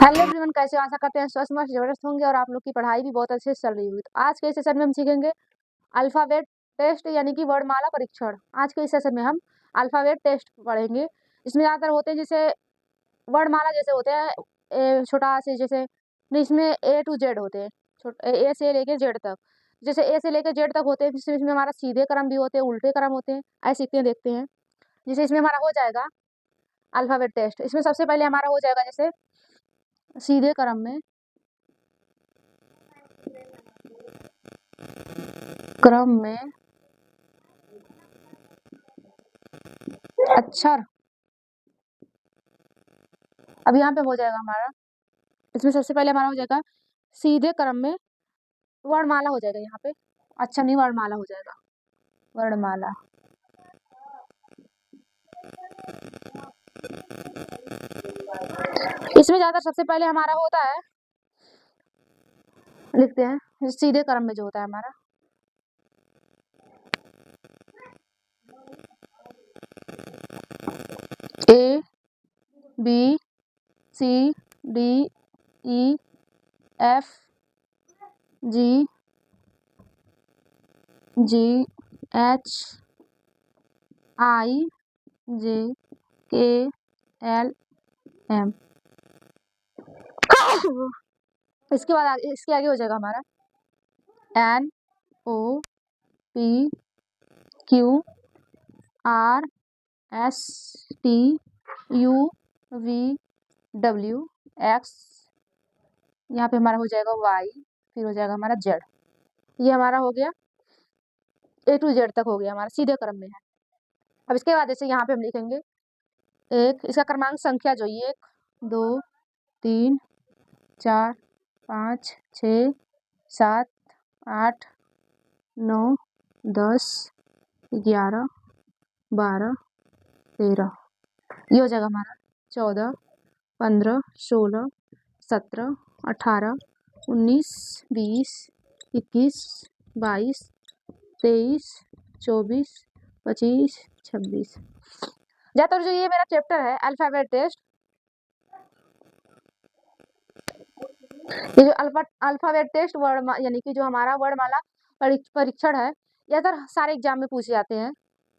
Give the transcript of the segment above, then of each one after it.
Hello everyone, कैसे हो? आशा करते हैं स्वस्थ मस्त जबरदस्त होंगे और आप लोग की पढ़ाई भी बहुत अच्छे से चल रही होगी। तो आज के इस सेशन में हम सीखेंगे अल्फाबेट टेस्ट यानी कि वर्णमाला परीक्षण। आज के इस सेशन में हम अल्फाबेट टेस्ट पढ़ेंगे। इसमें ज़्यादातर होते हैं जैसे वर्णमाला जैसे होते हैं छोटा से जैसे इसमें ए टू जेड होते हैं, ए से लेके जेड तक। जैसे ए से लेके जेड तक होते हैं, जिसमें इसमें हमारा सीधे क्रम भी होते हैं, उल्टे क्रम होते हैं। ऐसे सीखते हैं, देखते हैं। जैसे इसमें हमारा हो जाएगा अल्फाबेट टेस्ट। इसमें सबसे पहले हमारा हो जाएगा जैसे सीधे क्रम में अक्षर। अब यहाँ पे हो जाएगा हमारा, इसमें सबसे पहले हमारा हो जाएगा सीधे क्रम में वर्णमाला हो जाएगा यहाँ पे। अच्छा नहीं, वर्णमाला हो जाएगा, वर्णमाला। इसमें ज्यादा सबसे पहले हमारा होता है, लिखते हैं सीधे क्रम में जो होता है हमारा A B C D E F G G H I J K L M. इसके बाद इसके आगे हो जाएगा हमारा N O P Q R S T U V W X. यहाँ पे हमारा हो जाएगा वाई, फिर हो जाएगा हमारा जेड। ये हमारा हो गया ए टू जेड तक हो गया, हमारा सीधे क्रम में है। अब इसके बाद जैसे यहाँ पे हम लिखेंगे एक, इसका क्रमांक संख्या जो ये 1 2 3 4 5 6 7 8 9 10 11 12 13, ये हो जाएगा हमारा 14 15 16 17 18 19 20 21 22 23 24 25 26। ज्यादातर जो ये मेरा चैप्टर है अल्फाबेट टेस्ट, ये जो अल्फाबेट टेस्ट वर्ड यानी कि जो हमारा वर्णमाला परीक्षण है, ज्यादातर सारे एग्जाम में पूछे जाते हैं।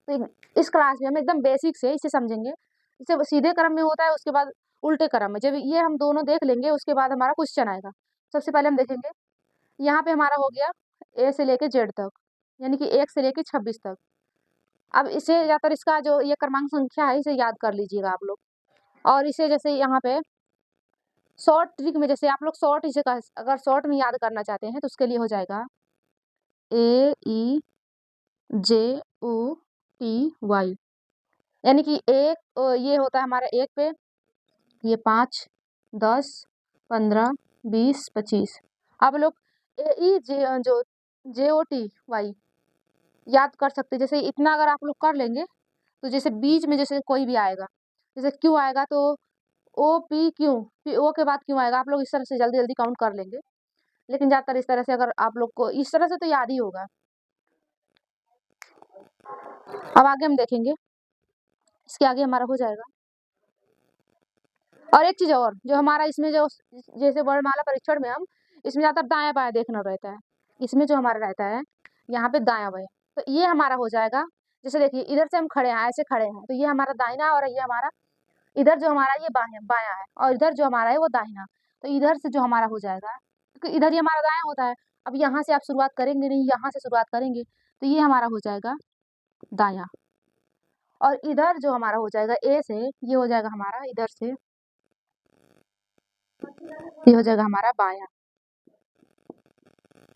तो इस क्लास में हम एकदम बेसिक से इसे समझेंगे। इसे सीधे क्रम में होता है, उसके बाद उल्टे क्रम में। जब ये हम दोनों देख लेंगे उसके बाद हमारा क्वेश्चन आएगा। सबसे पहले हम देखेंगे यहाँ पे हमारा हो गया ए से लेके जेड तक, यानी कि 1 से लेके 26 तक। अब इसे ज्यादातर इसका जो ये क्रमांक संख्या है इसे याद कर लीजिएगा आप लोग। और इसे जैसे यहाँ पे शॉर्ट ट्रिक में, जैसे आप लोग शॉर्ट इसे अगर शॉर्ट में याद करना चाहते हैं तो उसके लिए हो जाएगा ए ई जे ओ टी वाई, यानी कि एक ये होता है हमारा एक पे, ये 5 10 15 20 25। आप लोग ए ई जे जो जे ओ टी वाई याद कर सकते हैं। जैसे इतना अगर आप लोग कर लेंगे तो जैसे बीच में जैसे कोई भी आएगा, जैसे क्यू आएगा तो ओ पी क्यू, फिर ओ के बाद क्यों आएगा, आप लोग इस तरह से जल्दी जल्दी काउंट कर लेंगे। लेकिन ज्यादातर इस तरह से अगर आप लोग को इस तरह से तो याद ही होगा। अब आगे हम देखेंगे, इसके आगे हमारा हो जाएगा। और एक चीज और जो हमारा इसमें जो जैसे वर्णमाला परीक्षण में हम इसमें ज्यादातर दाया बाया देखना रहता है। इसमें जो हमारा रहता है यहाँ पे दाया बाया, तो ये हमारा हो जाएगा। जैसे देखिए इधर से हम खड़े हैं, ऐसे खड़े हैं, तो ये हमारा दाहिना और ये हमारा इधर जो हमारा ये बाया बाया है, और इधर जो हमारा है वो दाहिना। तो इधर से जो हमारा हो जाएगा, क्योंकि इधर ही हमारा दाया होता है। अब यहाँ से आप शुरुआत करेंगे नहीं, यहाँ से शुरुआत करेंगे, तो ये हमारा हो जाएगा दाया। और इधर जो हमारा हो जाएगा ए से, ये हो जाएगा हमारा इधर से, ये हो जाएगा हमारा बाया।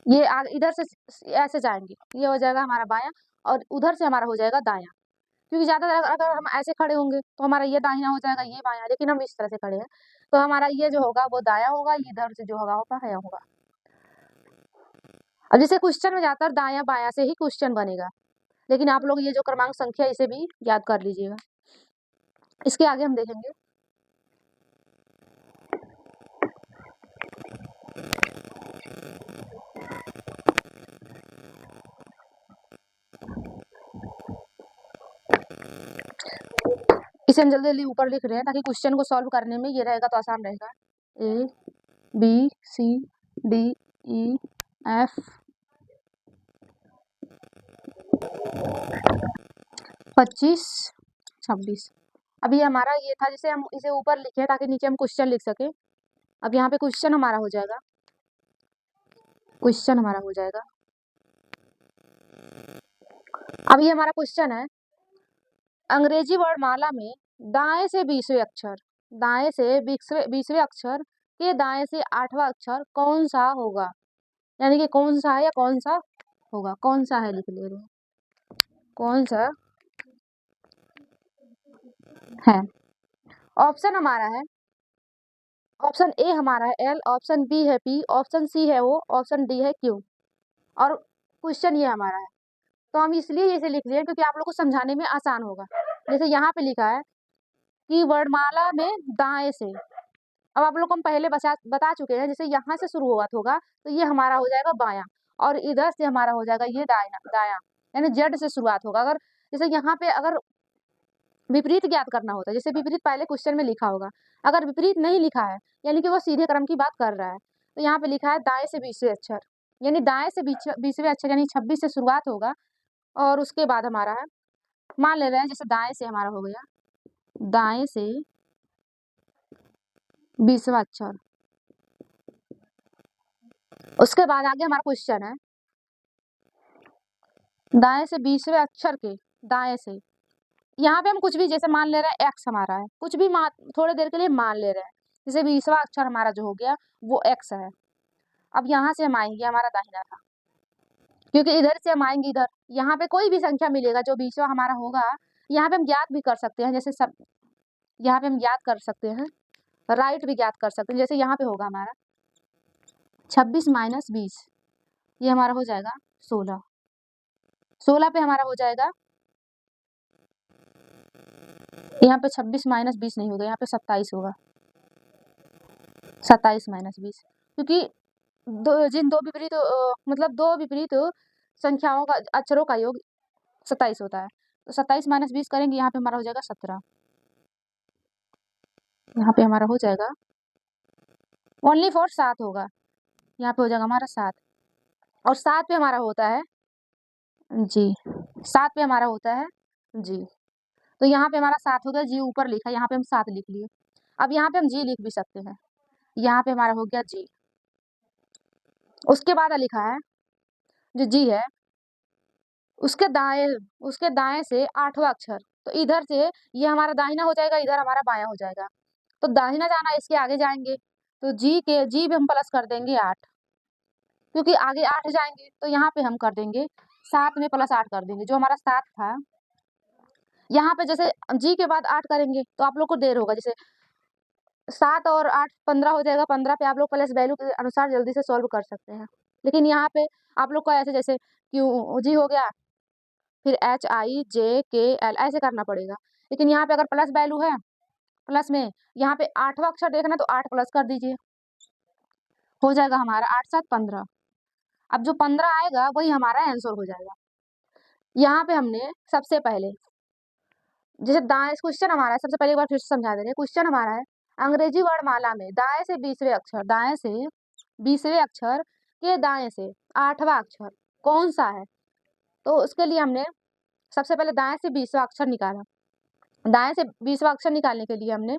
ये इधर से ऐसे जाएंगे, ये हो जाएगा हमारा बाया, और उधर से हमारा हो जाएगा दाया। क्योंकि ज्यादातर अगर हम ऐसे खड़े होंगे तो हमारा ये दाहिना हो जाएगा, ये बाया, लेकिन हम इस तरह से खड़े हैं तो हमारा ये जो होगा वो दाया होगा, इधर से जो होगा वो बाया होगा। अब जैसे क्वेश्चन में ज्यादातर दाया बाया से ही क्वेश्चन बनेगा, लेकिन आप लोग ये जो क्रमांक संख्या इसे भी याद कर लीजिएगा। इसके आगे हम देखेंगे इसे हम जल्दी जल्दी ऊपर लिख रहे हैं ताकि क्वेश्चन को सॉल्व करने में ये रहेगा तो आसान रहेगा। A B C D E F 25 26। अब ये हमारा ये था जिसे हम इसे ऊपर लिखे ताकि नीचे हम क्वेश्चन लिख सके। अब यहाँ पे क्वेश्चन हमारा हो जाएगा, क्वेश्चन हमारा हो जाएगा। अब ये हमारा क्वेश्चन है, अंग्रेजी वर्णमाला में दाएं से 20वें अक्षर, दाएं से 20वें अक्षर के दाएं से 8वां अक्षर कौन सा होगा, यानी कि कौन सा है या कौन सा होगा, कौन सा है लिख ले रहे हैं, कौन सा है। ऑप्शन हमारा है, ऑप्शन ए हमारा है एल, ऑप्शन बी है पी, ऑप्शन सी है ओ, ऑप्शन डी है क्यू। और क्वेश्चन ये हमारा है, तो हम इसलिए इसे लिख लिए क्योंकि आप लोग को समझाने में आसान होगा। जैसे यहाँ पे लिखा है कि वर्णमाला में दाएं से, अब आप लोग को हम पहले बता चुके हैं, जैसे यहाँ से शुरुआत होगा तो ये हमारा हो जाएगा बायां, और इधर से हमारा हो जाएगा ये दाया दाया, यानी जेड से शुरुआत होगा। अगर जैसे यहाँ पे अगर विपरीत ज्ञात करना होता है, जैसे विपरीत पहले क्वेश्चन में लिखा होगा, अगर विपरीत नहीं लिखा है यानी कि वो सीधे क्रम की बात कर रहा है, तो यहाँ पे लिखा है दाएं से 20वें अक्षर, यानी दाएं से 20वें अक्षर यानी 26 से शुरुआत होगा, और उसके बाद हमारा है, मान ले रहे हैं जैसे दाएं से हमारा हो गया, दाएं से 20वां अक्षर। उसके बाद आगे हमारा क्वेश्चन है, दाएं से 20वें अक्षर के दाएं से, यहाँ पे हम कुछ भी जैसे मान ले रहे हैं एक्स हमारा है, कुछ भी थोड़ी देर के लिए मान ले रहे हैं, जैसे 20वां अक्षर हमारा जो हो गया वो एक्स है। अब यहाँ से हम आएंगे, हमारा दाहिना था, क्योंकि इधर से हम आएंगे इधर, यहाँ पे कोई भी संख्या मिलेगा जो 20वां हमारा होगा, यहाँ पे हम ज्ञात भी कर सकते हैं, जैसे सब यहाँ पे हम ज्ञात कर सकते हैं, राइट भी ज्ञात कर सकते हैं। जैसे यहाँ पे होगा हमारा 26 माइनस 20, ये हमारा हो जाएगा 16, 16 पे हमारा हो जाएगा, यहाँ पे 26 माइनस 20 नहीं होगा, यहाँ पे 27 होगा, 27 माइनस 20, क्योंकि जिन दो विपरीत मतलब दो विपरीत संख्याओं का अक्षरों का योग 27 होता है, तो 27 माइनस 20 करेंगे, यहाँ पे हमारा हो जाएगा 17, यहाँ पे हमारा हो जाएगा ओनली फॉर 7 होगा, यहाँ पे हो जाएगा हमारा 7, और 7 पे हमारा होता है जी, 7 पे हमारा होता है जी, तो यहाँ पे हमारा 7 हो गया, जी ऊपर लिखा, यहाँ पे हम 7 लिख लिए। अब यहाँ पे हम जी लिख भी सकते हैं, यहाँ पे हमारा हो गया जी। उसके बाद लिखा है जो जी है उसके दाएं से 8वां अक्षर, तो इधर से ये हमारा दाहिना हो जाएगा, इधर हमारा बायां हो जाएगा, तो दाहिना जाना इसके आगे जाएंगे, तो जी भी हम प्लस कर देंगे 8, क्योंकि आगे 8 जाएंगे, तो यहाँ पे हम कर देंगे 7 में प्लस 8 कर देंगे, जो हमारा 7 था, यहाँ पे जैसे जी के बाद 8 करेंगे तो आप लोग को देर होगा, जैसे 7 और 8 15 हो जाएगा, 15 पे आप लोग प्लस वैल्यू के अनुसार जल्दी से सॉल्व कर सकते हैं। लेकिन यहाँ पे आप लोग को ऐसे जैसे क्यू जी हो गया, फिर HIJKL ऐसे करना पड़ेगा, लेकिन यहाँ पे अगर प्लस वैल्यू है, प्लस में यहाँ पे 8वां अक्षर देखना तो 8 प्लस कर दीजिए, हो जाएगा हमारा 8 7 15। अब जो 15 आएगा वही हमारा आंसर हो जाएगा। यहाँ पे हमने सबसे पहले जैसे दाएं क्वेश्चन हमारा है, सबसे पहले एक बार फिर से समझा दे रहे हैं, क्वेश्चन हमारा है अंग्रेजी वर्णमाला में दाएं से 20वें अक्षर, दाएं से 20वें अक्षर के दाएं से 8वां अक्षर कौन सा है, तो उसके लिए हमने सबसे पहले दाएं से 20वां अक्षर निकाला, दाएं से 20वां अक्षर निकालने के लिए हमने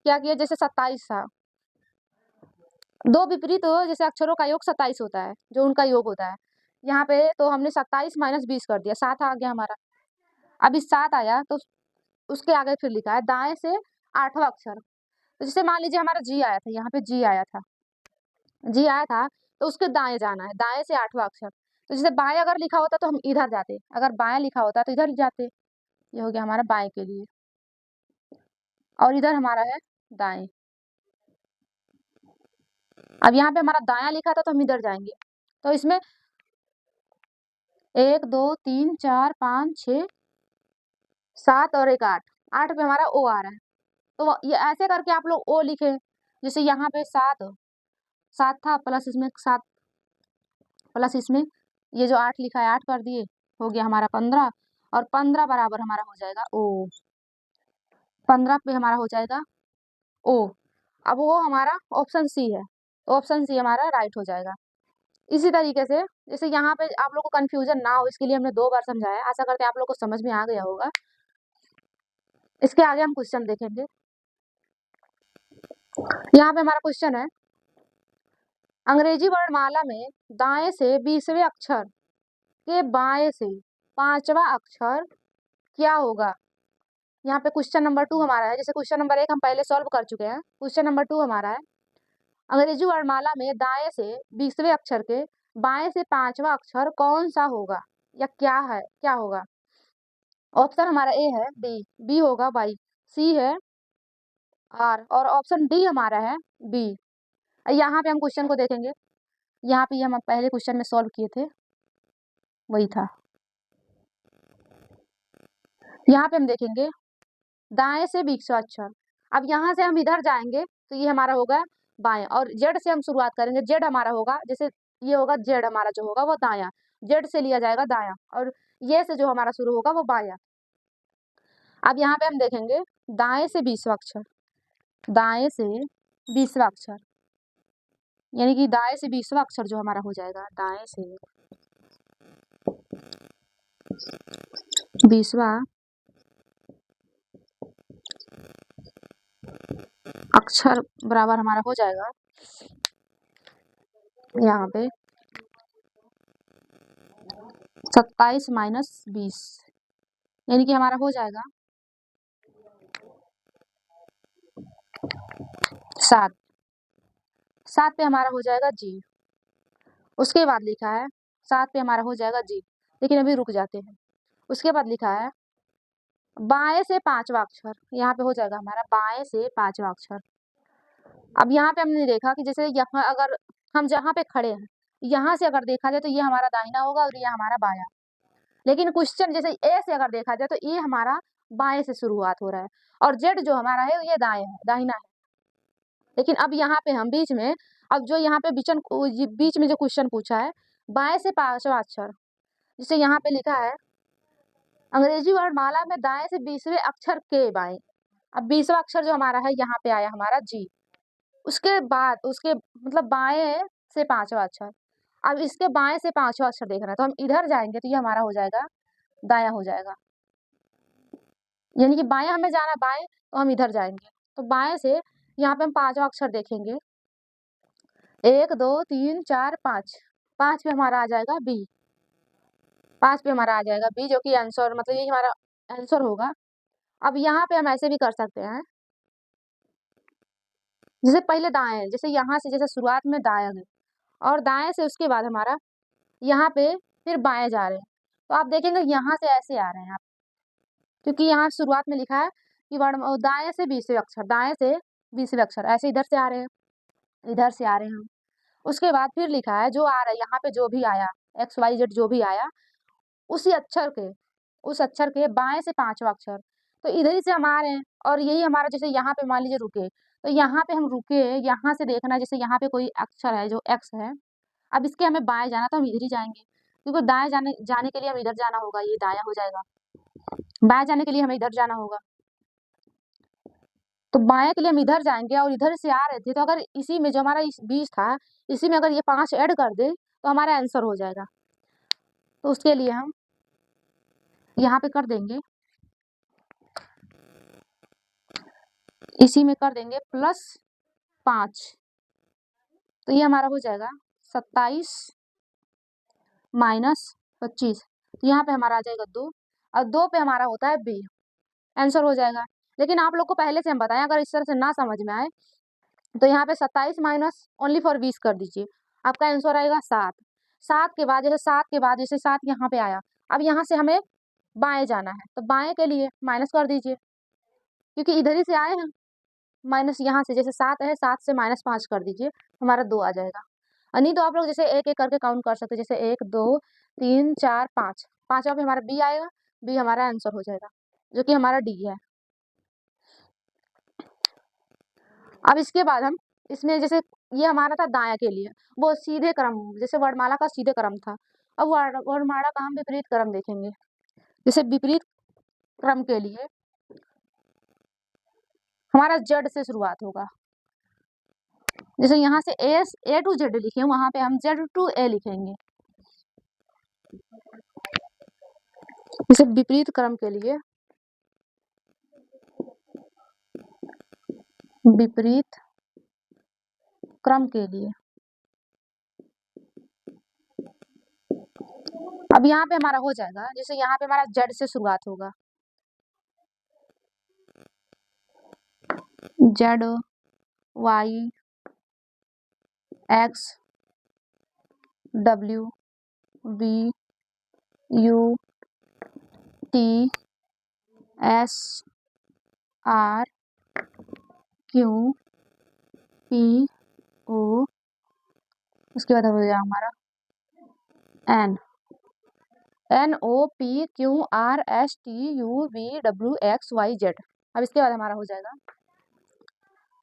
क्या किया, जैसे 27 था, दो विपरीत जैसे अक्षरों का योग 27 होता है, जो उनका योग होता है, यहाँ पे तो हमने 27 माइनस 20 कर दिया, 7 आ गया हमारा। अब इस 7 आया तो उसके आगे फिर लिखा है दाएं से 8वां अक्षर, तो जैसे मान लीजिए हमारा जी आया था, यहाँ पे जी आया था, जी आया था, तो उसके दाएं जाना है, दाएं से 8वां अक्षर, तो जैसे बाएं अगर लिखा होता तो हम इधर जाते, अगर बाएं लिखा होता तो इधर जाते, ये हो गया हमारा बाएं के लिए, और इधर हमारा है दाएं। अब यहाँ पे हमारा दाया लिखा था तो हम इधर जाएंगे, तो इसमें 1 2 3 4 5 6 7 और 1 8, 8 पे हमारा ओ आ रहा है, तो ये ऐसे करके आप लोग ओ लिखे, जैसे यहाँ पे 7 7 था, प्लस इसमें 7 प्लस इसमें ये जो 8 लिखा है 8 कर दिए, हो गया हमारा 15, और 15 बराबर हमारा हो जाएगा ओ, 15 पे हमारा हो जाएगा ओ। अब वो हमारा ऑप्शन सी है, तो ऑप्शन सी हमारा राइट हो जाएगा। इसी तरीके से जैसे यहाँ पे आप लोग को कंफ्यूजन ना हो इसके लिए हमने 2 बार समझाया, आशा करते हैं आप लोग को समझ में आ गया होगा। इसके आगे हम क्वेश्चन देखेंगे। यहाँ पे हमारा क्वेश्चन है, अंग्रेजी वर्णमाला में दाएं से 20वें अक्षर के बाएं से 5वां अक्षर क्या होगा। यहाँ पे क्वेश्चन नंबर 2 हमारा है, जैसे क्वेश्चन नंबर 1 हम पहले सॉल्व कर चुके हैं, क्वेश्चन नंबर 2 हमारा है, अंग्रेजी वर्णमाला में दाएं से 20वें अक्षर के बाएं से 5वां अक्षर कौन सा होगा या क्या है, क्या होगा। ऑप्शन हमारा ए है डी, बी होगा वाई, सी है आर और ऑप्शन डी हमारा है बी। यहाँ पे हम क्वेश्चन को देखेंगे, यहाँ पे हम पहले क्वेश्चन में सॉल्व किए थे वही था। यहाँ पे हम देखेंगे दाएं से 20वां अक्षर, अब यहाँ से हम इधर जाएंगे तो ये हमारा होगा बाएं, और जेड से हम शुरुआत करेंगे, जेड हमारा होगा, जैसे ये होगा जेड हमारा जो होगा वो दायां, जेड से लिया जाएगा दायां, और ये से जो हमारा शुरू होगा वो बायां। अब यहाँ पे हम देखेंगे दाएं से 20वां अक्षर, दाएं से 20वां अक्षर, यानी कि दाएं से 20वां अक्षर जो हमारा हो जाएगा, दाएं से 20वां अक्षर बराबर हमारा हो जाएगा यहाँ पे 27 माइनस 20, यानी कि हमारा हो जाएगा 7, 7 पे हमारा हो जाएगा जी। उसके बाद लिखा है 7 पे हमारा हो जाएगा जी, लेकिन अभी रुक जाते हैं। उसके बाद लिखा है बाएं से 5वां अक्षर, यहाँ पे हो जाएगा हमारा बाएं से 5वां अक्षर। अब यहाँ पे हमने देखा कि जैसे यहाँ अगर हम जहाँ पे खड़े हैं यहाँ से अगर देखा जाए तो ये हमारा दाहिना होगा और ये हमारा बायां, लेकिन क्वेश्चन जैसे ए से अगर देखा जाए तो ये हमारा बाएं से शुरुआत हो रहा है और जेड जो हमारा है ये दाएं है, दाहिना है। लेकिन अब यहाँ पे हम बीच में, अब जो यहाँ पे बीच में जो क्वेश्चन पूछा है बाएं से 5वां अक्षर, जिसे यहाँ पे लिखा है अंग्रेजी वर्णमाला में दाएं से 20वें अक्षर के बाएं, अब 20वां अक्षर जो हमारा है यहाँ पे आया हमारा जी, उसके बाद उसके मतलब बाएं से 5वां अक्षर, अब इसके बाएं से 5वां अक्षर देखना है तो हम इधर जाएंगे तो ये हमारा हो जाएगा दाया हो जाएगा, यानी कि बाएं हमें जाना, बाएं तो हम इधर जाएंगे, तो बाएं से यहाँ पे हम 5वां अक्षर देखेंगे, 1 2 3 4 5, 5 पे हमारा आ जाएगा बी, 5 पे हमारा आ जाएगा बी, जो कि आंसर मतलब ये हमारा आंसर होगा। अब यहाँ पे हम ऐसे भी कर सकते हैं, जैसे पहले दाएं, जैसे यहाँ से जैसे शुरुआत में दाएं है और दाएं से उसके बाद हमारा यहाँ पे फिर बाएं जा रहे हैं, तो आप देखेंगे यहाँ से ऐसे आ रहे हैं आप, क्योंकि यहाँ शुरुआत में लिखा है कि वर्ण दाएं से 20वें अक्षर, दाएं से 20वें अक्षर, ऐसे इधर से आ रहे हैं, इधर से आ रहे हैं हम। उसके बाद फिर लिखा है जो आ रहा है यहाँ पे जो भी आया XYZ जो भी आया उसी अक्षर के, उस अक्षर के बाएं से 5वां अक्षर, तो इधर ही से हम आ रहे हैं और यही हमारा, जैसे यहाँ पे मान लीजिए रुके तो यहाँ पे हम रुके, यहाँ से देखना जैसे यहाँ पे कोई अक्षर है जो X है, अब इसके हमें बाएं जाना तो हम इधर ही जाएंगे, क्योंकि दाएं जाने के लिए हम इधर जाना होगा, ये दाया हो जाएगा, बाएं जाने के लिए हमें इधर जाना होगा, तो बाएं के लिए हम इधर जाएंगे और इधर से आ रहे थे, तो अगर इसी में जो हमारा इस 20 था इसी में अगर ये 5 ऐड कर दे तो हमारा आंसर हो जाएगा, तो उसके लिए हम यहाँ पे कर देंगे, इसी में कर देंगे +5, तो ये हमारा हो जाएगा 27 माइनस 25, तो यहाँ पे हमारा आ जाएगा 2 और 2 पे हमारा होता है बी, आंसर हो जाएगा। लेकिन आप लोग को पहले से हम बताएं, अगर इस तरह से ना समझ में आए तो यहाँ पे 27 माइनस ओनली फॉर 20 कर दीजिए, आपका आंसर आएगा 7, 7 के बाद जैसे 7 यहाँ पे आया, अब यहाँ से हमें बाएं जाना है तो बाएं के लिए माइनस कर दीजिए, क्योंकि इधर ही से आए हैं, माइनस यहाँ से जैसे 7 है 7 से -5 कर दीजिए, हमारा 2 आ जाएगा। नहीं तो आप लोग जैसे एक एक करके काउंट कर सकते हैं, जैसे 1 2 3 4 5, 5वां पे हमारा बी आएगा, बी हमारा आंसर हो जाएगा जो कि हमारा डी है। अब इसके बाद हम इसमें जैसे ये हमारा था दाया के लिए, वो सीधे क्रम, जैसे वर्णमाला का सीधे क्रम था, अब वर्णमाला का हम विपरीत क्रम देखेंगे, जैसे विपरीत क्रम के लिए हमारा जड़ से शुरुआत होगा, जैसे यहाँ से ए टू जेड लिखे, वहां पे हम जेड टू ए लिखेंगे। जैसे विपरीत क्रम के लिए, विपरीत क्रम के लिए अब यहाँ पे हमारा हो जाएगा, जैसे यहाँ पे हमारा जेड से शुरुआत होगा, Z Y X W V U T S R Q P O, उसके बाद हो जाएगा हमारा N, N O P Q R S T U V W X Y Z. अब इसके बाद हमारा हो जाएगा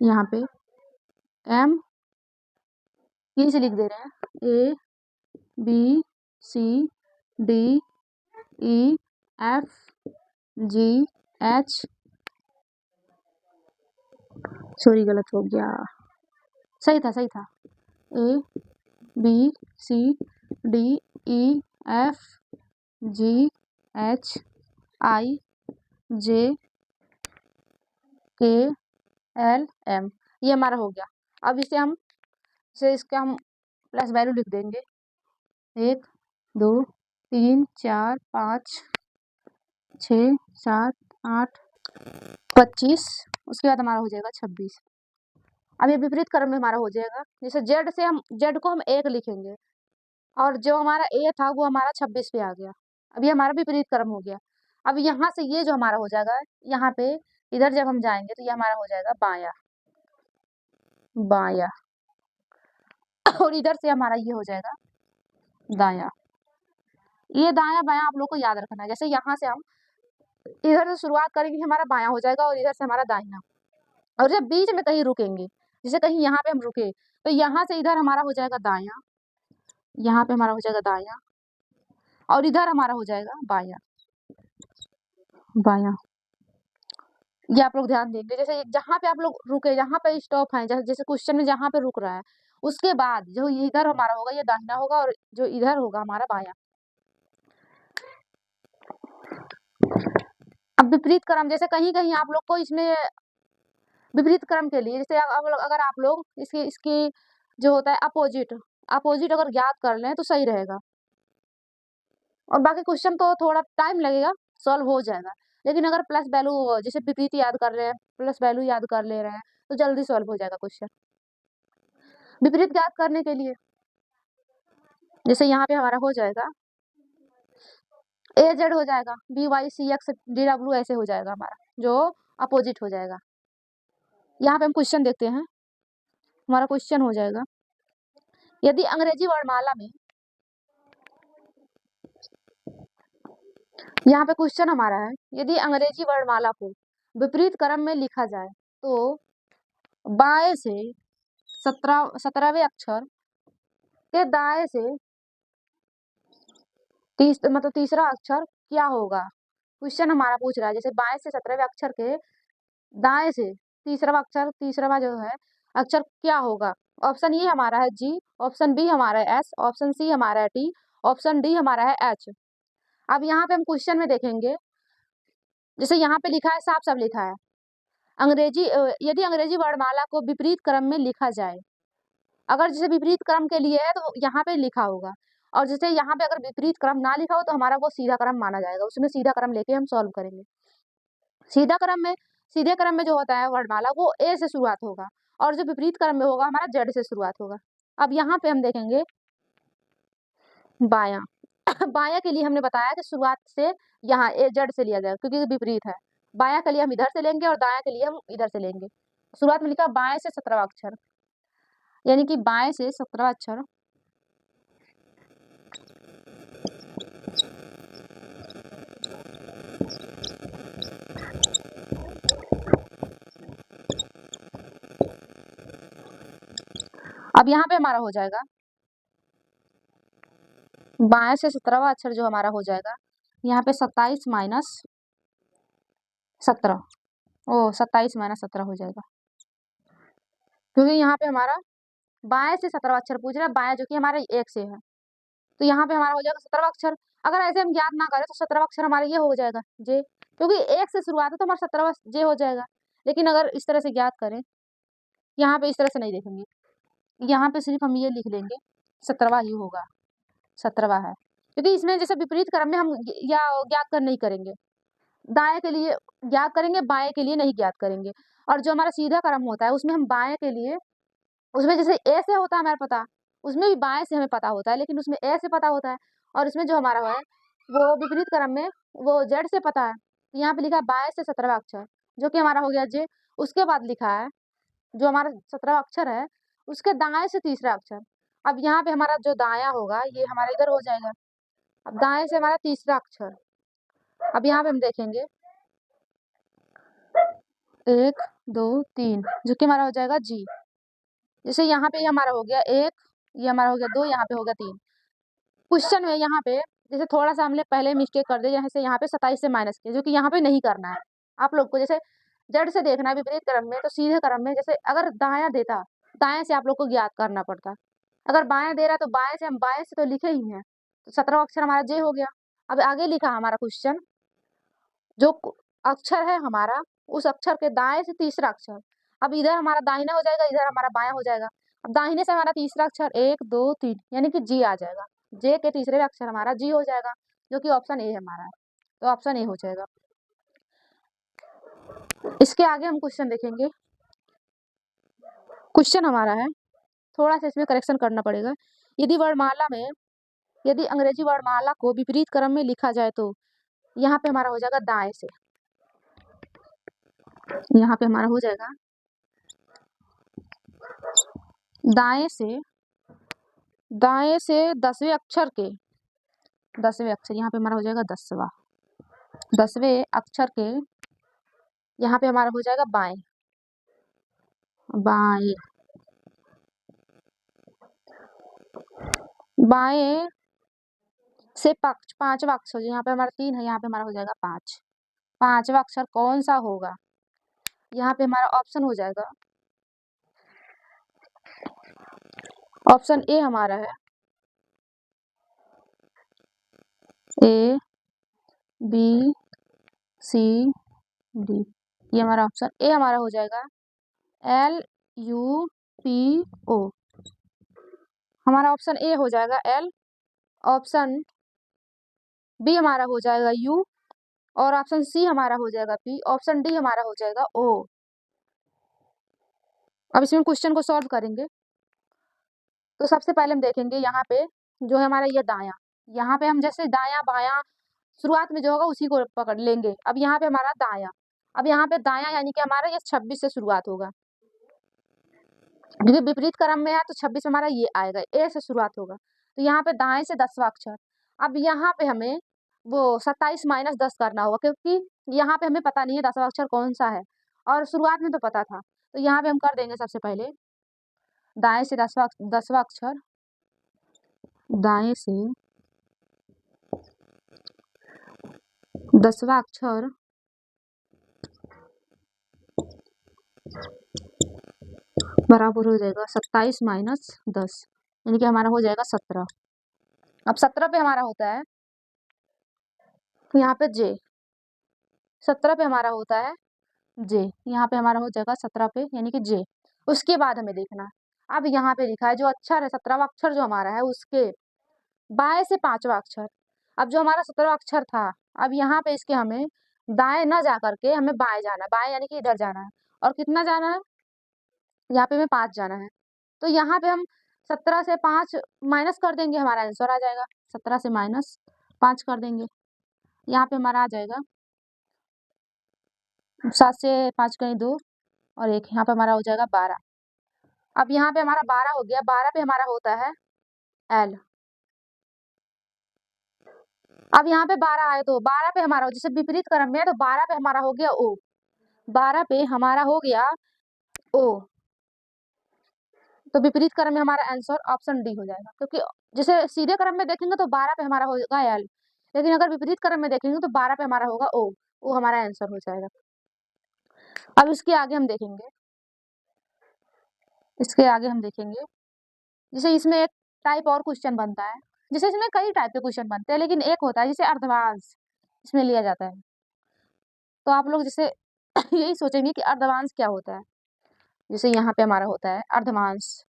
यहाँ पे एम, यहीं से लिख दे रहे हैं, A B C D E F G H, sorry गलत हो गया, सही था, A B C D E F G H I J K L M, ये हमारा हो गया। अब इसे हम इसका हम प्लस वैल्यू लिख देंगे, 1 2 3 4 5 6 7 8 25, उसके बाद हमारा हो जाएगा 26। अब ये विपरीत क्रम में हमारा हो जाएगा, जैसे जेड से हम जेड को हम 1 लिखेंगे और जो हमारा ए था वो हमारा 26 पे आ गया। अब ये हमारा विपरीत क्रम हो गया। अब यहाँ से ये जो हमारा हो जाएगा, यहाँ पे इधर जब हम जाएंगे तो ये हमारा हो जाएगा बाया, बाया और इधर से हमारा ये हो जाएगा दाया। ये दाया बाया आप लोग को याद रखना है। जैसे यहाँ से हम इधर से शुरुआत करेंगे, हमारा बाया हो जाएगा और इधर से हमारा दाहिना, और जब बीच में कहीं रुकेंगे, जैसे कहीं यहाँ पे हम रुके तो यहाँ से इधर हमारा हो जाएगा दाया, यहाँ पे हमारा हो जाएगा दाया और इधर हमारा हो जाएगा बाया, बाया। ये आप लोग ध्यान देंगे, जैसे जहाँ पे आप लोग रुके, जहाँ पे स्टॉप है, जैसे क्वेश्चन में जहाँ पे रुक रहा है, उसके बाद जो इधर हमारा होगा ये दाहिना होगा और जो इधर होगा हमारा बाया। अब विपरीत क्रम, जैसे कहीं कहीं आप लोग को इसमें विपरीत क्रम के लिए, जैसे अगर आप लोग इसके जो होता है अपोजिट, अपोजिट अगर ज्ञात कर लें तो सही रहेगा, और बाकी क्वेश्चन तो थोड़ा टाइम लगेगा, सॉल्व हो जाएगा। लेकिन अगर प्लस वैल्यू, जैसे विपरीत याद कर रहे हैं, प्लस वैल्यू याद कर ले रहे हैं तो जल्दी सॉल्व हो जाएगा क्वेश्चन। विपरीत ज्ञात करने के लिए जैसे यहाँ पे हमारा हो जाएगा ए जेड हो जाएगा, B Y C X D W ऐसे हो जाएगा हमारा, जो अपोजिट हो जाएगा। यहाँ पे हम क्वेश्चन देखते हैं, हमारा क्वेश्चन हो जाएगा, यदि अंग्रेजी वर्णमाला में, यहाँ पे क्वेश्चन हमारा है, यदि अंग्रेजी वर्णमाला को विपरीत क्रम में लिखा जाए तो बाएं से 17वें अक्षर के दाएं से मतलब तीसरा अक्षर क्या होगा। क्वेश्चन हमारा पूछ रहा है, जैसे बाएं से 17वें अक्षर के दाएं से तीसरा अक्षर, तीसरा जो है अक्षर क्या होगा। ऑप्शन ए हमारा है जी, ऑप्शन बी हमारा है एस, ऑप्शन सी हमारा है टी, ऑप्शन डी हमारा है एच। अब यहाँ पे हम क्वेश्चन में देखेंगे, जैसे यहाँ पे लिखा है, साफ साफ लिखा है, यदि अंग्रेजी वर्णमाला को विपरीत क्रम में लिखा जाए, अगर जैसे विपरीत क्रम के लिए है तो यहाँ पे लिखा होगा, और जैसे यहाँ पे अगर विपरीत क्रम ना लिखा हो तो हमारा वो सीधा क्रम माना जाएगा, उसमें सीधा क्रम लेके हम सॉल्व करेंगे। सीधा क्रम में, सीधे क्रम में जो होता है वर्णमाला वो ए से शुरुआत होगा, और जो विपरीत क्रम में होगा हमारा जेड से शुरुआत होगा। अब यहाँ पे हम देखेंगे बाया बाया के लिए हमने बताया कि शुरुआत से यहाँ ए जेड से लिया जाएगा क्योंकि विपरीत है। बाया के लिए हम इधर से लेंगे और दाया के लिए हम इधर से लेंगे। शुरुआत में लिखा बाएं से 17वां अक्षर, यानी कि बाएं से 17वां अक्षर अब यहाँ पे हमारा हो जाएगा बाएं से 17वां अक्षर जो हमारा हो जाएगा यहाँ पे 27 माइनस 17, ओ 27 माइनस 17 हो जाएगा, क्योंकि यहाँ पे हमारा बाएं से 17वां अक्षर पूछ रहा है, बाएं जो कि हमारे 1 से है, तो यहाँ पे हमारा हो जाएगा 17वां अक्षर। अगर ऐसे हम ज्ञात ना करें तो 17वां अक्षर हमारा ये हो जाएगा जे, क्योंकि 1 से शुरुआत है तो हमारा 17वां जे हो जाएगा। लेकिन अगर इस तरह से ज्ञात करें, यहाँ पे इस तरह से नहीं देखेंगे, यहाँ पे सिर्फ हम ये लिख लेंगे 17वां ही होगा, 17वां है, क्योंकि इसमें जैसे विपरीत क्रम में हम या ज्ञात कर नहीं करेंगे, दाएं के लिए ज्ञात करेंगे, बाएं के लिए नहीं ज्ञात करेंगे। और जो हमारा सीधा क्रम होता है उसमें हम बाएं के लिए, उसमें जैसे ए से होता है हमारा पता, उसमें भी बाएं से हमें पता होता है, लेकिन उसमें ए से पता होता है। और इसमें जो हमारा है वो विपरीत क्रम में वो जेड से पता है। तो यहाँ पे लिखा है बाएं से 17वां अक्षर, जो कि हमारा हो गया जे। उसके बाद लिखा है जो हमारा 17वां अक्षर है उसके दाएं से तीसरा अक्षर। अब यहाँ पे हमारा जो दाया होगा ये हमारा इधर हो जाएगा। अब दाएं से हमारा तीसरा अक्षर, अब यहाँ पे हम देखेंगे 1 2 3, जो कि हमारा हो जाएगा जी। जैसे यहाँ पे हमारा हो गया 1, ये हमारा हो गया 2, यहाँ पे हो गया 3। क्वेश्चन में यहाँ पे जैसे थोड़ा सा हमने पहले मिस्टेक कर दिया, यहाँ से 27 से माइनस किया, जो कि यहाँ पे नहीं करना है। आप लोग को जैसे जड़ से देखना है विपरीत क्रम में, तो सीधे क्रम में जैसे अगर दाया देता, दाएं से आप लोग को ज्ञात करना पड़ता। अगर बाएं दे रहा तो बाएं से, हम बाएं से तो लिखे ही हैं, तो 17वां अक्षर हमारा जे हो गया। अब आगे लिखा हमारा क्वेश्चन, जो अक्षर है हमारा उस अक्षर के दाएं से तीसरा अक्षर। अब इधर हमारा दाहिना हो जाएगा, इधर हमारा बायां हो जाएगा। अब दाहिने से हमारा तीसरा अक्षर 1 2 3 यानी कि जी आ जाएगा। जे के तीसरे अक्षर हमारा जी हो जाएगा, जो कि ऑप्शन ए हमारा है, तो ऑप्शन ए हो जाएगा। इसके आगे हम क्वेश्चन देखेंगे। क्वेश्चन हमारा है, थोड़ा सा इसमें करेक्शन करना पड़ेगा। यदि वर्णमाला में, यदि अंग्रेजी वर्णमाला को विपरीत क्रम में लिखा जाए तो यहाँ पे हमारा हो जाएगा दाएं से, यहाँ पे हमारा हो जाएगा दाएं से, दाएं से 10वें अक्षर के, 10वें अक्षर यहाँ पे हमारा हो जाएगा 10वां, 10वें अक्षर के यहाँ पे हमारा हो जाएगा बाएं, बाएं, बाएं से पक्ष 5वां अक्षर, यहाँ पे हमारा 3 है, यहाँ पे हमारा हो जाएगा 5, 5वां अक्षर कौन सा होगा? यहाँ पे हमारा ऑप्शन हो जाएगा, ऑप्शन ए हमारा है, ए बी सी डी, ये हमारा ऑप्शन ए हमारा हो जाएगा LUPO, हमारा ऑप्शन ए हो जाएगा L, ऑप्शन बी हमारा हो जाएगा U, और ऑप्शन सी हमारा हो जाएगा P, ऑप्शन डी हमारा हो जाएगा O। अब इसमें क्वेश्चन को सॉल्व करेंगे तो सबसे पहले हम देखेंगे यहाँ पे जो है हमारा ये दाया, यहाँ पे हम जैसे दाया बाया शुरुआत में जो होगा उसी को पकड़ लेंगे। अब यहाँ पे हमारा दाया, अब यहाँ पे दाया यानी कि हमारा ये 26 से शुरुआत होगा, क्योंकि विपरीत क्रम में है तो 26 हमारा ये आएगा, ए से शुरुआत होगा। तो यहाँ पे दाएं से 10वां अक्षर। अब यहाँ पे हमें वो 27 माइनस 10 करना होगा, क्योंकि यहाँ पे हमें पता नहीं है 10वां अक्षर कौन सा है, और शुरुआत में तो पता था। तो यहाँ पे हम कर देंगे सबसे पहले दाएं से 10वां अक्षर, दाएं से 10वां अक्षर बराबर हो जाएगा 27 माइनस 10, यानी कि हमारा हो जाएगा 17। अब 17 पे हमारा होता है तो यहाँ पे जे, 17 पे हमारा होता है जे, यहाँ पे हमारा हो जाएगा 17 पे यानी कि जे। उसके बाद हमें देखना है, अब यहाँ पे लिखा है जो अक्षर है 17वां अक्षर जो हमारा है उसके बाएं से 5वां अक्षर। अब जो हमारा 17वां अक्षर था, अब यहाँ पे इसके हमें दाएं न जा करके हमें बाएं जाना है, बाएं यानी कि इधर जाना है। और कितना जाना है? यहाँ पे हमें 5 जाना है। तो यहाँ पे हम 17 से 5 माइनस कर देंगे, हमारा आंसर आ जाएगा। 17 से माइनस 5 कर देंगे, यहाँ पे हमारा आ जाएगा 7 से 5 कहीं 2 और 1, यहाँ पे हमारा हो जाएगा 12। अब यहाँ पे हमारा 12 हो गया, 12 पे हमारा होता है L। अब यहाँ पे 12 आए तो 12 पे हमारा जैसे विपरीत क्रम में है तो 12 पे हमारा हो गया O, 12 पे हमारा हो गया O, तो विपरीत क्रम में हमारा आंसर ऑप्शन डी हो जाएगा। क्योंकि जैसे सीधे क्रम में देखेंगे तो 12 पे हमारा होगा L, लेकिन अगर विपरीत क्रम में देखेंगे तो 12 पे हमारा होगा O हमारा आंसर हो जाएगा। अब इसके आगे हम देखेंगे, इसके आगे हम देखेंगे जैसे इसमें एक टाइप और क्वेश्चन बनता है, जैसे इसमें कई टाइप के क्वेश्चन बनते हैं, लेकिन एक होता है जिसे अर्धवांश इसमें लिया जाता है। तो आप लोग जैसे यही सोचेंगे कि अर्धवांश क्या होता है। जैसे यहाँ पे हमारा होता है अर्धवांश,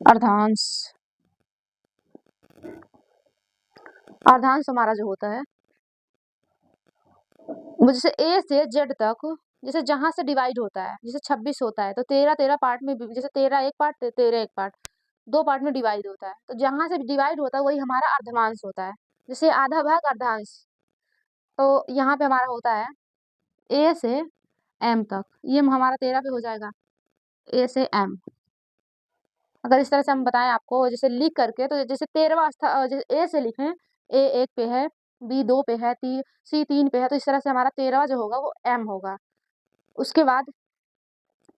अर्धांश, अर्धांश हमारा जो होता है वो जैसे ए से जेड तक, जैसे जहां से डिवाइड होता है, जैसे 26 होता है तो 13 13 पार्ट में, जैसे 13 एक पार्ट 13 एक पार्ट, दो पार्ट में डिवाइड होता है, तो जहां से डिवाइड होता है वही हमारा अर्धवांश होता है। जैसे आधा भाग अर्धांश, तो यहाँ पे हमारा होता है ए से एम तक, ये हमारा 13 पे हो जाएगा, ए से एम। अगर इस तरह से हम बताएं आपको जैसे लिख करके, तो जैसे 13वां जैसे ए से लिखें, ए एक पे है, बी दो पे है, सी तीन पे है, तो इस तरह से हमारा 13वां जो होगा वो एम होगा। उसके बाद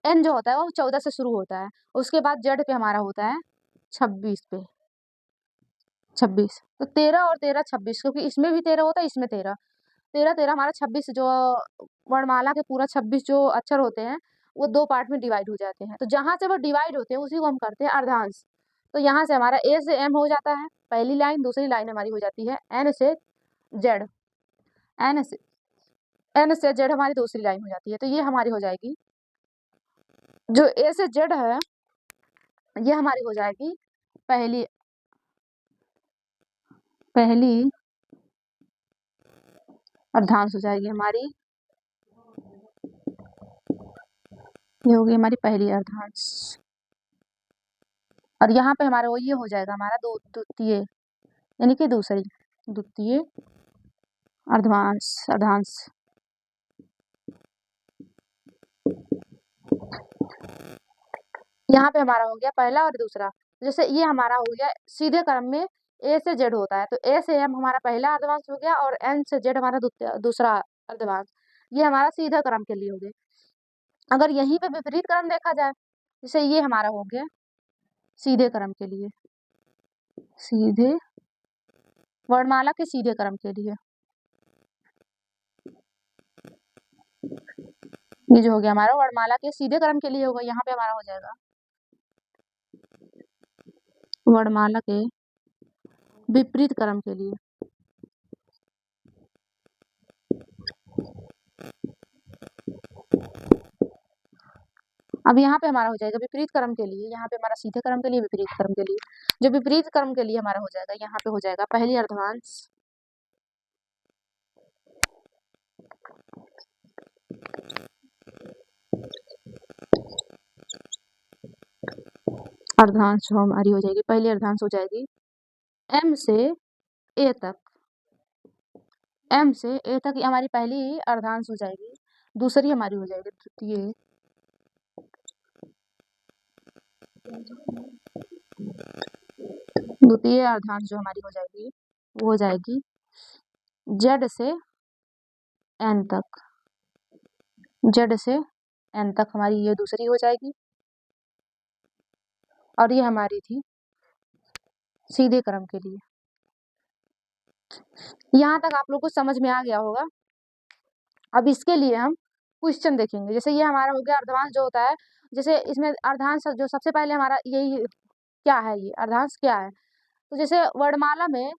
एन जो होता है वो 14 से शुरू होता है, उसके बाद जेड पे हमारा होता है 26 पे, 26। तो 13 और 13 26, क्योंकि इसमें भी 13 होता है, इसमें 13, 13 13 हमारा 26 जो वर्णमाला के पूरा 26 जो अक्षर होते हैं वो दो पार्ट में डिवाइड हो जाते हैं, तो जहां से वो डिवाइड होते हैं उसी को हम करते हैं अर्धांश। तो यहाँ से हमारा ए से एम हो जाता है पहली लाइन, दूसरी लाइन हमारी हो जाती है एन से जेड, एन से एन से जेड हमारी दूसरी लाइन हो जाती है। तो ये हमारी हो जाएगी, जो ए से जेड है ये हमारी हो जाएगी पहली पहली अर्धांश हो जाएगी हमारी, ये होगी हमारी पहली अर्धांश। और यहाँ पे हमारा वो ये हो जाएगा हमारा द्वितीय, यानी कि दूसरी, द्वितीय अर्धवांश, अर्धांश। यहाँ पे हमारा हो गया पहला और दूसरा। जैसे ये हमारा हो गया सीधे क्रम में ए से जेड होता है, तो ए से एम हमारा पहला अर्धवांश हो गया और एन से जेड हमारा दूसरा अर्धवांश। ये हमारा सीधा क्रम के लिए हो गया। अगर यहीं पे विपरीत क्रम देखा जाए, जैसे ये हमारा हो गया सीधे क्रम के लिए, सीधे वर्णमाला के सीधे क्रम के लिए, ये जो हो गया हमारा वर्णमाला के सीधे क्रम के लिए होगा, यहाँ पे हमारा हो जाएगा वर्णमाला के विपरीत क्रम के लिए। अब यहाँ पे हमारा हो जाएगा विपरीत क्रम के लिए, यहाँ पे हमारा सीधे क्रम के लिए, विपरीत क्रम के लिए। जो विपरीत क्रम के लिए हमारा हो जाएगा, यहाँ पे हो जाएगा पहली अर्धवांश, अर्धांश जो हमारी हो जाएगी, पहली अर्धांश हो जाएगी एम से ए तक, एम से ए तक हमारी पहली अर्धांश हो जाएगी। दूसरी हमारी हो जाएगी द्वितीय, द्वितीय अर्धांश जो हमारी हो जाएगी वो हो जाएगी जेड से एन तक, जेड से एन तक हमारी ये दूसरी हो जाएगी। और ये हमारी थी सीधे क्रम के लिए। यहाँ तक आप लोग को समझ में आ गया होगा। अब इसके लिए हम क्वेश्चन देखेंगे। जैसे ये हमारा हो गया अर्धवांश जो होता है, जैसे इसमें अर्धांश जो सबसे पहले हमारा यही क्या है, ये अर्धांश क्या है। तो जैसे वर्णमाला में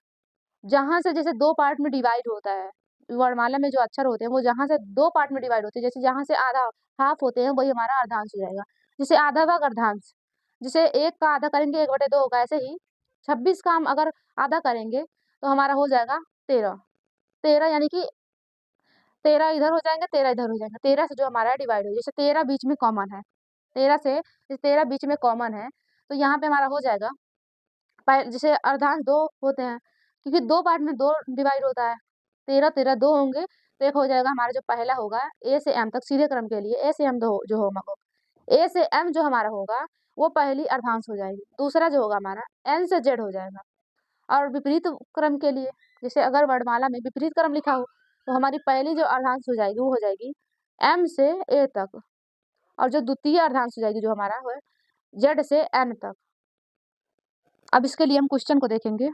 जहां से जैसे दो पार्ट में डिवाइड होता है, वर्णमाला में जो अक्षर होते हैं वो जहां से दो पार्ट में डिवाइड होते हैं, जैसे जहां से आधा हाफ होते हैं वही हमारा अर्धांश हो जाएगा। जैसे आधा भाग अर्धांश, जैसे एक का आधा करेंगे 1/2 होगा, ऐसे ही 26 का हम अगर आधा करेंगे तो हमारा हो जाएगा 13, 13 यानी कि 13 इधर हो जाएंगे, 13 इधर हो जाएंगे, 13 से जो हमारा डिवाइड हो, जैसे 13 बीच में कॉमन है, 13 से 13 बीच में कॉमन है, तो यहाँ पे हमारा हो जाएगा जैसे अर्धांश दो होते हैं, क्योंकि दो पार्ट में दो डिवाइड होता है, 13 13 दो होंगे, तो एक हो जाएगा हमारा जो पहला होगा ए से एम तक सीधे क्रम के लिए, ए से एम जो होगा, ए से एम जो हमारा होगा वो पहली अर्धांश हो जाएगी। दूसरा जो होगा हमारा एन से जेड हो जाएगा। और विपरीत क्रम के लिए, जैसे अगर वर्णमाला में विपरीत क्रम लिखा हो तो हमारी पहली जो अर्धांश हो जाएगी वो हो जाएगी एम से ए तक, और जो द्वितीय अर्धांश हो जाएगी जो हमारा है जेड से एन तक। अब इसके लिए हम क्वेश्चन को देखेंगे।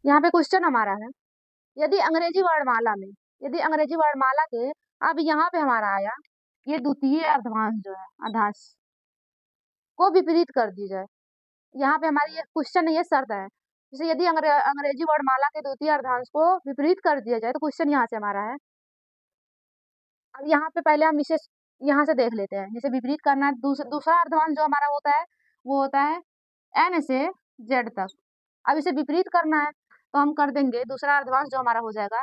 यहाँ पे क्वेश्चन हमारा है, यदि अंग्रेजी वर्णमाला में यदि अंग्रेजी वर्णमाला के अब यहाँ पे हमारा आया ये द्वितीय अर्धभांश जो है अर्धांश को विपरीत कर दी जाए। यहाँ पे हमारी ये क्वेश्चन नहीं है, शर्त है। जैसे यदि अंग्रेजी वर्णमाला के द्वितीय अर्धांश को विपरीत कर दिया जाए तो क्वेश्चन यहाँ से हमारा है। अब यहाँ पे पहले हम इसे यहाँ से देख लेते हैं। जैसे विपरीत करना है, दूसरा अर्धवांश जो हमारा होता है वो होता है n से z तक। अब इसे विपरीत करना है तो हम कर देंगे, दूसरा अर्धवांश जो हमारा हो जाएगा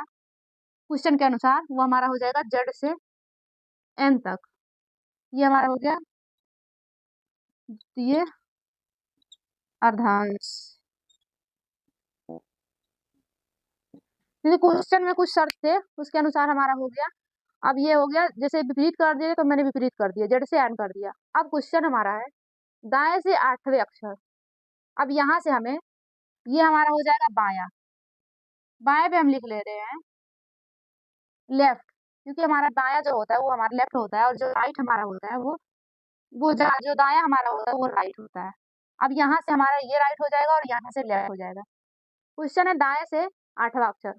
क्वेश्चन के अनुसार वो हमारा हो जाएगा z से n तक। ये हमारा हो गया द्वितीय अर्धांश। क्योंकि क्वेश्चन में कुछ शर्त थे उसके अनुसार हमारा हो गया। अब ये हो गया, जैसे विपरीत कर दिया तो मैंने विपरीत कर दिया, जेड से एन कर दिया। अब क्वेश्चन हमारा है दाएं से 8वें अक्षर। अब यहाँ से हमें ये हमारा हो जाएगा बायां, बाएं पे हम लिख ले रहे हैं लेफ्ट, क्योंकि हमारा दायां जो होता है वो हमारा लेफ्ट होता है और जो राइट हमारा होता है वो जो दायां हमारा होता है वो राइट होता है। अब यहाँ से हमारा ये राइट हो जाएगा और यहाँ से लेफ्ट हो जाएगा। क्वेश्चन है दाएं से 8वां अक्षर,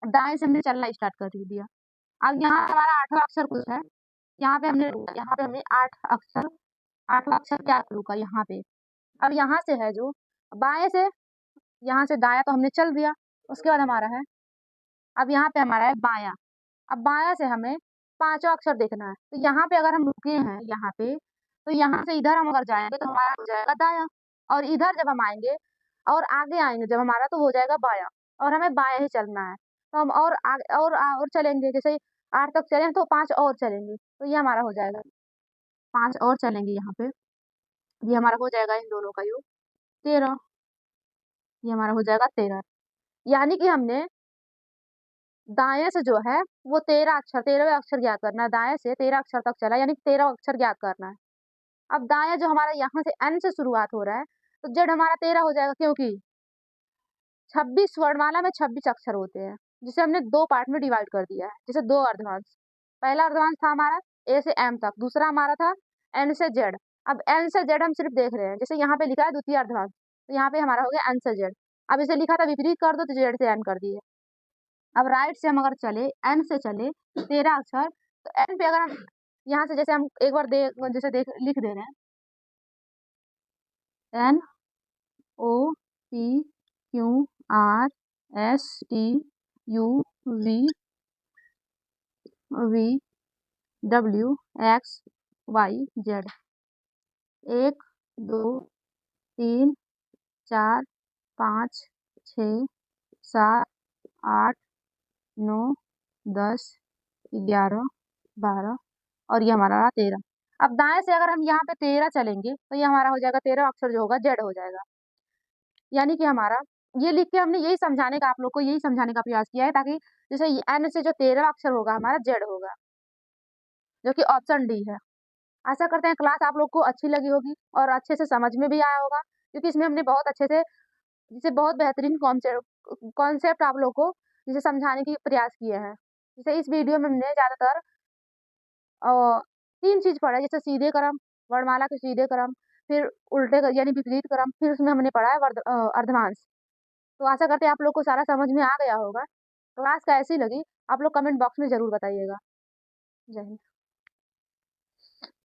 दाएं से हमने चलना स्टार्ट कर दिया। अब यहाँ हमारा 8वां अक्षर कुछ है, यहाँ पे हमने 8वां अक्षर क्या रुका यहाँ पे। अब यहाँ से है जो बाएं से, यहाँ से दाया तो हमने चल दिया, उसके बाद हमारा है अब यहाँ पे हमारा है बायां। अब बायां से हमें 5वां अक्षर देखना है, तो यहाँ पे अगर हम रुके हैं यहाँ पे तो यहाँ से इधर हम अगर जाएंगे तो हमारा हो जाएगा दाया, और इधर जब हम आएंगे और आगे आएंगे जब हमारा तो हो जाएगा बायां, और हमें बायां ही चलना है। तो हम और आगे और चलेंगे, जैसे 8 तक चले तो 5 और चलेंगे तो ये हमारा हो जाएगा 5 और चलेंगे यहाँ पे, ये हमारा हो जाएगा इन दोनों का योग 13। ये हमारा हो जाएगा 13, यानी कि हमने दाएं से जो है वो 13वें अक्षर ज्ञात करना है। दाएं से 13 अक्षर तक चला, यानी 13 अक्षर ज्ञात करना है। अब दाएं जो हमारा यहाँ से एन से शुरुआत हो रहा है तो जेड हमारा 13 हो जाएगा, क्योंकि 26 वर्णमाला में 26 अक्षर होते हैं, जिसे हमने 2 पार्ट में डिवाइड कर दिया है। जैसे 2 अर्धवांश, पहला अर्धवांश था हमारा ए से एम तक, दूसरा हमारा था एन से जेड। अब एन से जेड हम सिर्फ देख रहे हैं, जैसे यहाँ पे लिखा है द्वितीय अर्धवांश, तो यहाँ पे हमारा हो गया एन से जेड। अब इसे लिखा था विपरीत कर दो तो जेड से एन कर दिए। अब राइट से हम अगर चले, एन से चले 13 अक्षर, तो एन पे अगर हम यहाँ से जैसे हम एक बार लिख दे रहे हैं N O P Q R S T U V V W X Y Z, 1 2 3 4 5 6 7 8 9 10 11 12 और ये हमारा 13। अब दाएं से अगर हम यहाँ पे 13 चलेंगे तो ये हमारा हो जाएगा 13 अक्षर जो होगा जेड हो जाएगा। यानी कि हमारा ये लिख के हमने यही समझाने का, आप लोग को यही समझाने का प्रयास किया है, ताकि जैसे एन से जो 13 अक्षर होगा हमारा जेड होगा, जो कि ऑप्शन डी है। आशा करते हैं क्लास आप लोग को अच्छी लगी होगी और अच्छे से समझ में भी आया होगा, क्योंकि इसमें हमने बहुत अच्छे से जिसे बहुत बेहतरीन कॉन्सेप्ट आप लोग को जिसे समझाने की प्रयास किए हैं। जैसे इस वीडियो में हमने ज़्यादातर 3 चीज़ पढ़ा है, जैसे सीधे क्रम, वर्णमाला के सीधे क्रम, फिर उल्टे यानी विपरीत क्रम, फिर उसमें हमने पढ़ा है अर्धवांश। तो आशा करते हैं आप लोग को सारा समझ में आ गया होगा। क्लास कैसी लगी आप लोग कमेंट बॉक्स में ज़रूर बताइएगा। जय हिंद।